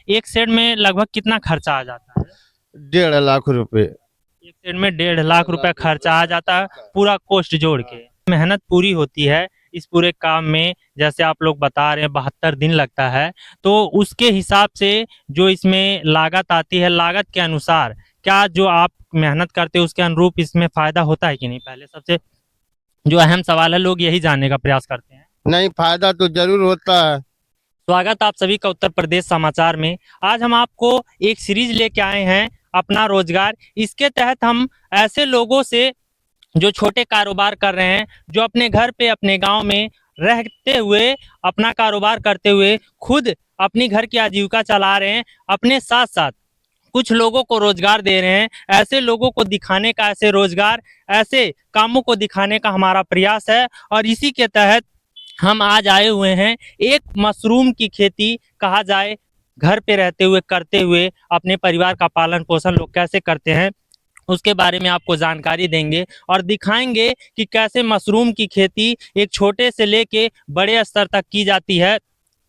एक सेट में लगभग कितना खर्चा आ जाता है? 1.5 लाख रुपए। एक सेट में 1.5 लाख रुपए खर्चा आ जाता है, पूरा कॉस्ट जोड़ के। मेहनत पूरी होती है इस पूरे काम में, जैसे आप लोग बता रहे हैं 72 दिन लगता है, तो उसके हिसाब से जो इसमें लागत आती है, लागत के अनुसार क्या जो आप मेहनत करते हैं उसके अनुरूप इसमें फायदा होता है कि नहीं? पहले सबसे जो अहम सवाल है, लोग यही जानने का प्रयास करते हैं। नहीं, फायदा तो जरूर होता है। स्वागत आप सभी का उत्तर प्रदेश समाचार में। आज हम आपको एक सीरीज लेके आए हैं, अपना रोजगार। इसके तहत हम ऐसे लोगों से जो छोटे कारोबार कर रहे हैं, जो अपने घर पे अपने गांव में रहते हुए अपना कारोबार करते हुए खुद अपनी घर की आजीविका चला रहे हैं, अपने साथ साथ कुछ लोगों को रोजगार दे रहे हैं। ऐसे लोगों को दिखाने का, ऐसे रोजगार, ऐसे कामों को दिखाने का हमारा प्रयास है। और इसी के तहत हम आज आए हुए हैं एक मशरूम की खेती, कहा जाए घर पे रहते हुए करते हुए अपने परिवार का पालन पोषण लोग कैसे करते हैं उसके बारे में आपको जानकारी देंगे और दिखाएंगे कि कैसे मशरूम की खेती एक छोटे से लेके बड़े स्तर तक की जाती है।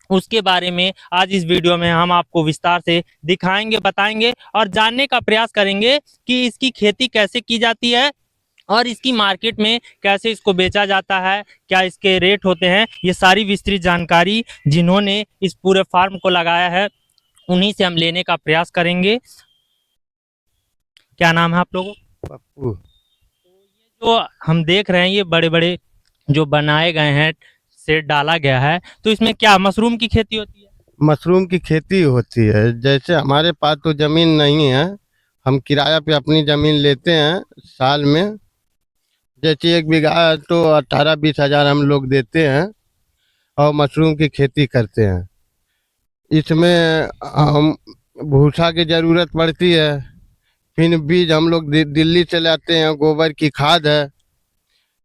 उसके बारे में आज इस वीडियो में हम आपको विस्तार से दिखाएंगे, बताएंगे और जानने का प्रयास करेंगे कि इसकी खेती कैसे की जाती है और इसकी मार्केट में कैसे इसको बेचा जाता है, क्या इसके रेट होते हैं। ये सारी विस्तृत जानकारी जिन्होंने इस पूरे फार्म को लगाया है उन्हीं से हम लेने का प्रयास करेंगे। क्या नाम है आप लोगों? पप्पू। जो हम देख रहे हैं ये बड़े बड़े जो बनाए गए हैं, सेट डाला गया है, तो इसमें क्या मशरूम की खेती होती है? मशरूम की खेती होती है। जैसे हमारे पास तो जमीन नहीं है, हम किराया पे अपनी जमीन लेते हैं साल में। जैसे 1 बीघा है तो 18-20 हज़ार हम लोग देते हैं और मशरूम की खेती करते हैं। इसमें हम भूसा की ज़रूरत पड़ती है। फिर बीज हम लोग दिल्ली से लाते हैं, गोबर की खाद है।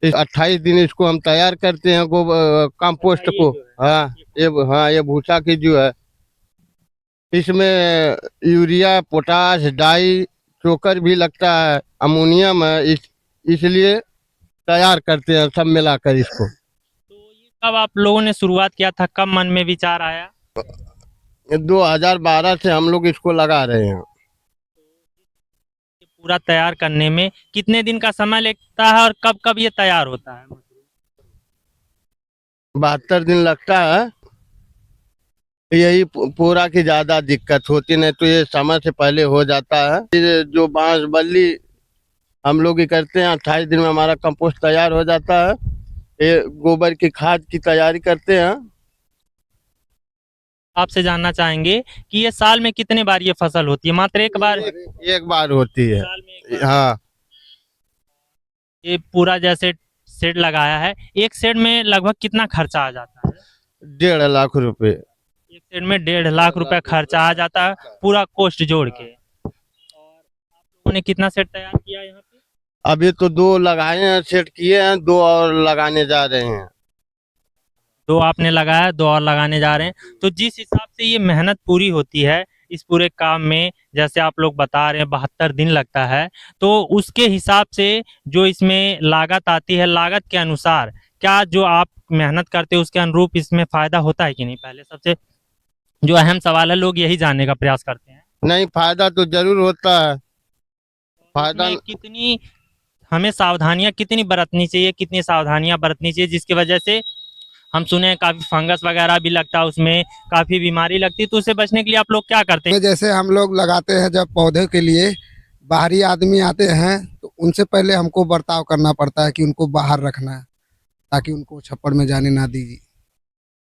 28 दिन इसको हम तैयार करते हैं गोबर कंपोस्ट को। हाँ, ये भूसा की जो है, इसमें यूरिया, पोटाश, डाई, चोकर भी लगता है, अमोनियम है। इसलिए तैयार करते हैं सब मिलाकर इसको। तो ये कब आप लोगों ने शुरुआत किया था, कब मन में विचार आया? ये 2012 से हम लोग इसको लगा रहे हैं। ये पूरा तैयार करने में कितने दिन का समय लगता है और कब कब ये तैयार होता है? 72 दिन लगता है। यही पूरा की ज्यादा दिक्कत होती, नहीं तो ये समय से पहले हो जाता है। फिर जो बांस बल्ली हम लोग ही करते हैं, 28 दिन में हमारा कंपोस्ट तैयार हो जाता है। ये गोबर की खाद की तैयारी करते हैं। आपसे जानना चाहेंगे कि ये साल में कितने बार ये फसल होती है? मात्र एक बार? एक बार होती है। साल में एक बार। हाँ। ये पूरा जैसे सेट लगाया है, एक सेट में लगभग कितना खर्चा आ जाता है? 1.5 लाख रुपए। एक सेट में 1.5 लाख रुपए खर्चा आ जाता है, पूरा कॉस्ट जोड़ के। और आप लोगों ने कितना सेट तैयार किया यहाँ पे? अभी तो 2 लगाए हैं, सेट किए हैं, 2 और लगाने जा रहे हैं। 2 आपने लगाया, 2 और लगाने जा रहे हैं। तो जिस हिसाब से ये मेहनत पूरी होती है इस पूरे काम में, जैसे आप लोग बता रहे हैं 72 दिन लगता है, तो उसके हिसाब से जो इसमें लागत आती है, लागत के अनुसार क्या जो आप मेहनत करते हैं उसके अनुरूप इसमें फायदा होता है कि नहीं? पहले सबसे जो अहम सवाल है, लोग यही जानने का प्रयास करते हैं। नहीं, फायदा तो जरूर होता है। फायदा इसमें कितनी हमें सावधानियां कितनी बरतनी चाहिए, कितनी सावधानियां बरतनी चाहिए जिसकी वजह से हम सुने हैं काफी फंगस वगैरह भी लगता है, उसमें काफी बीमारी लगती है, तो उससे बचने के लिए आप लोग क्या करते हैं? जैसे हम लोग लगाते हैं, जब पौधे के लिए बाहरी आदमी आते हैं तो उनसे पहले हमको बर्ताव करना पड़ता है कि उनको बाहर रखना है, ताकि उनको छप्पड़ में जाने ना दीजिए।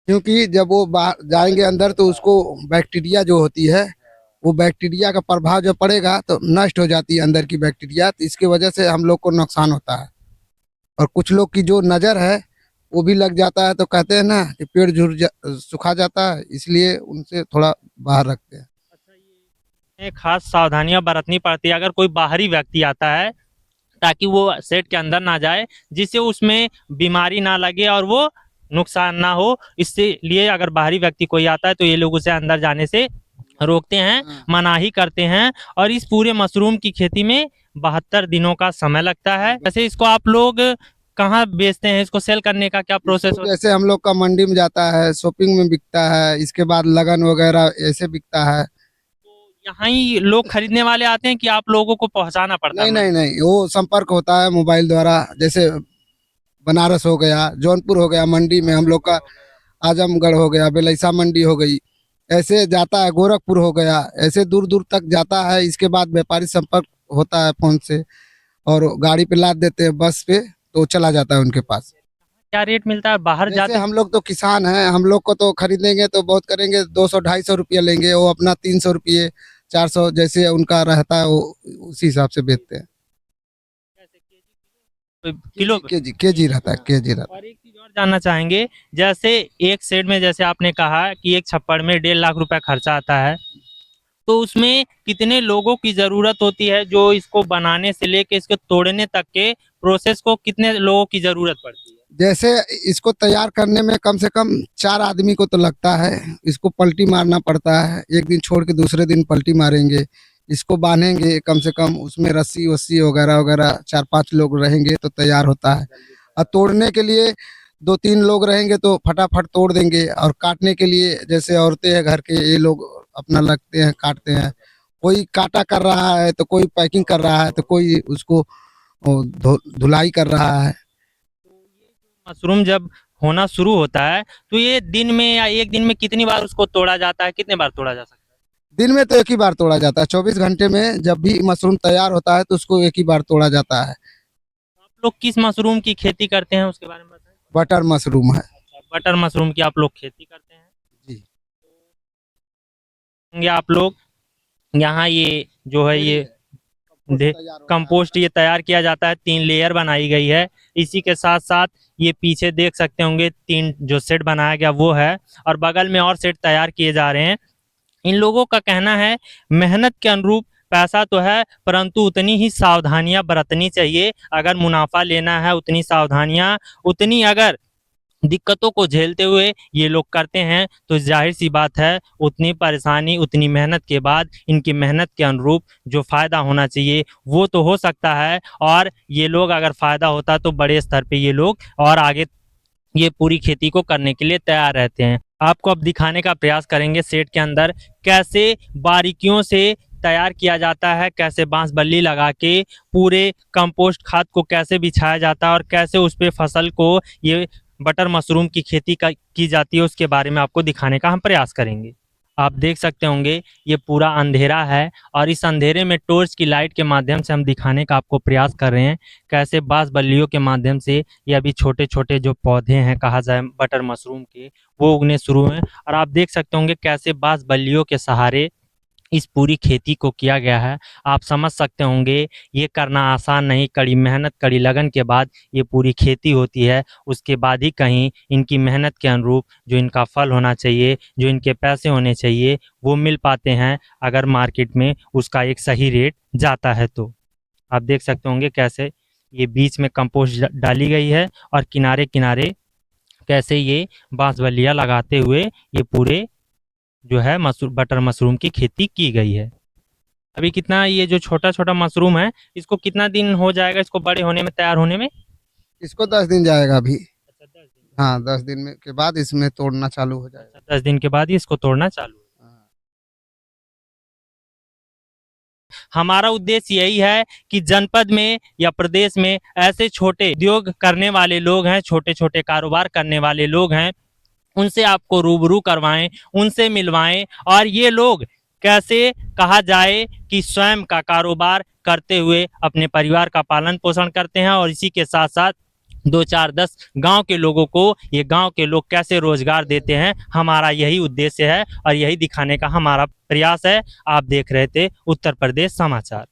क्योंकि जब वो बाहर जाएंगे अंदर तो उसको बैक्टीरिया जो होती है, वो बैक्टीरिया का प्रभाव जब पड़ेगा तो नष्ट हो जाती है अंदर की बैक्टीरिया, तो इसकी वजह से हम लोग को नुकसान होता है। और कुछ लोग की जो नज़र है वो भी लग जाता है, तो कहते हैं ना कि पेड़ सुखा जाता है, इसलिए उनसे थोड़ा बाहर रखते हैं। अच्छा, ये खास सावधानियां बरतनी पड़ती है अगर कोई बाहरी व्यक्ति आता है, ताकि वो सेट के अंदर ना जाए, जिससे उसमें बीमारी ना लगे और वो नुकसान ना हो। इससे लिए अगर बाहरी व्यक्ति कोई आता है तो ये लोग उसे अंदर जाने से रोकते हैं, मनाही करते हैं। और इस पूरे मशरूम की खेती में 72 दिनों का समय लगता है। जैसे इसको आप लोग कहाँ बेचते हैं इसको? सेल करने का क्या प्रोसेस इसको होता है? जैसे हम लोग का मंडी में जाता है, शॉपिंग में बिकता है, इसके बाद लगन वगैरह ऐसे बिकता है। यहाँ ही लोग खरीदने वाले आते हैं कि आप लोगों को पहुंचाना पड़ता है नहीं नहीं मंडी? नहीं, वो संपर्क होता है मोबाइल द्वारा। जैसे बनारस हो गया, जौनपुर हो गया, मंडी में हम लोग का आजमगढ़ हो गया, बेलैसा मंडी हो गई, ऐसे जाता है, गोरखपुर हो गया, ऐसे दूर दूर तक जाता है। इसके बाद व्यापारी संपर्क होता है फोन से, और गाड़ी पे लाद देते हैं बस पे, तो चला जाता है उनके पास। क्या रेट मिलता है बाहर जैसे जाते? हम लोग तो किसान हैं, हम लोग को तो खरीदेंगे तो बहुत करेंगे, 200-250 रुपया लेंगे, वो अपना 300 रुपये 400 जैसे उनका रहता है, वो उसी हिसाब से बेचते हैं। किलो? केजी रहता है, केजी रहता है। और एक चीज और जानना चाहेंगे, जैसे एक सेट में जैसे आपने कहा कि एक छप्पड़ में 1.5 लाख रुपया खर्चा आता है, तो उसमें कितने लोगों की जरूरत होती है? जो इसको बनाने से लेके इसको तोड़ने तक के प्रोसेस को कितने लोगों की जरूरत पड़ती है? जैसे इसको तैयार करने में कम से कम 4 आदमी को तो लगता है। इसको पलटी मारना पड़ता है, एक दिन छोड़ के दूसरे दिन पलटी मारेंगे, इसको बांधेंगे कम से कम, उसमें रस्सी वस्सी वगैरह वगैरह 4-5 लोग रहेंगे तो तैयार होता है। और तोड़ने के लिए 2-3 लोग रहेंगे तो फटाफट तोड़ देंगे। और काटने के लिए जैसे औरतें हैं घर के, ये लोग अपना लगते हैं, काटते हैं। कोई काटा कर रहा है तो कोई पैकिंग कर रहा है, तो कोई उसको धुलाई कर रहा है। मशरूम जब होना शुरू होता है तो ये दिन में या एक दिन में कितनी बार उसको तोड़ा जाता है? कितने बार तोड़ा जा सकता है? दिन में तो एक ही बार तोड़ा जाता है। 24 घंटे में जब भी मशरूम तैयार होता है तो उसको एक ही बार तोड़ा जाता है। आप लोग किस मशरूम की खेती करते हैं उसके बारे में बताएं। बटर मशरूम है बटर मशरूम की आप लोग खेती करते हैं? जी। होंगे आप लोग यहाँ ये जो है ये कंपोस्ट ये तैयार किया जाता है, 3 लेयर बनाई गई है। इसी के साथ साथ ये पीछे देख सकते होंगे 3 जो सेट बनाया गया वो है, और बगल में और सेट तैयार किए जा रहे हैं। इन लोगों का कहना है मेहनत के अनुरूप पैसा तो है, परंतु उतनी ही सावधानियां बरतनी चाहिए। अगर मुनाफा लेना है उतनी सावधानियां, उतनी अगर दिक्कतों को झेलते हुए ये लोग करते हैं तो जाहिर सी बात है उतनी परेशानी उतनी मेहनत के बाद इनकी मेहनत के अनुरूप जो फ़ायदा होना चाहिए वो तो हो सकता है। और ये लोग अगर फ़ायदा होता तो बड़े स्तर पे ये लोग और आगे ये पूरी खेती को करने के लिए तैयार रहते हैं। आपको अब दिखाने का प्रयास करेंगे सेट के अंदर कैसे बारीकियों से तैयार किया जाता है, कैसे बांस बल्ली लगा के पूरे कंपोस्ट खाद को कैसे बिछाया जाता है और कैसे उस पे फसल को ये बटर मशरूम की खेती की जाती है, उसके बारे में आपको दिखाने का हम प्रयास करेंगे। आप देख सकते होंगे ये पूरा अंधेरा है और इस अंधेरे में टॉर्च की लाइट के माध्यम से हम दिखाने का आपको प्रयास कर रहे हैं कैसे बांस बल्लियों के माध्यम से ये अभी छोटे छोटे जो पौधे हैं कहा जाए बटर मशरूम के वो उगने शुरू हैं। और आप देख सकते होंगे कैसे बांस बल्लियों के सहारे इस पूरी खेती को किया गया है। आप समझ सकते होंगे ये करना आसान नहीं, कड़ी मेहनत कड़ी लगन के बाद ये पूरी खेती होती है। उसके बाद ही कहीं इनकी मेहनत के अनुरूप जो इनका फल होना चाहिए, जो इनके पैसे होने चाहिए वो मिल पाते हैं, अगर मार्केट में उसका एक सही रेट जाता है तो। आप देख सकते होंगे कैसे ये बीच में कंपोस्ट डाली गई है और किनारे किनारे कैसे ये बांस बल्लियाँ लगाते हुए ये पूरे जो है बटर मशरूम की खेती की गई है। अभी कितना ये जो छोटा छोटा मशरूम है इसको कितना दिन हो जाएगा इसको बड़े होने में, तैयार होने में? इसको 10 दिन जाएगा अभी। अच्छा, 10 दिन। हाँ, 10 दिन में के बाद इसमें तोड़ना चालू हो जाएगा। 10 दिन के बाद ही इसको तोड़ना चालू। हाँ। हमारा उद्देश्य यही है कि जनपद में या प्रदेश में ऐसे छोटे उद्योग करने वाले लोग हैं, छोटे छोटे कारोबार करने वाले लोग हैं, उनसे आपको रूबरू करवाएं, उनसे मिलवाएं और ये लोग कैसे कहा जाए कि स्वयं का कारोबार करते हुए अपने परिवार का पालन पोषण करते हैं और इसी के साथ साथ 2-4-10 गांव के लोगों को ये गांव के लोग कैसे रोजगार देते हैं, हमारा यही उद्देश्य है और यही दिखाने का हमारा प्रयास है। आप देख रहे थे उत्तर प्रदेश समाचार।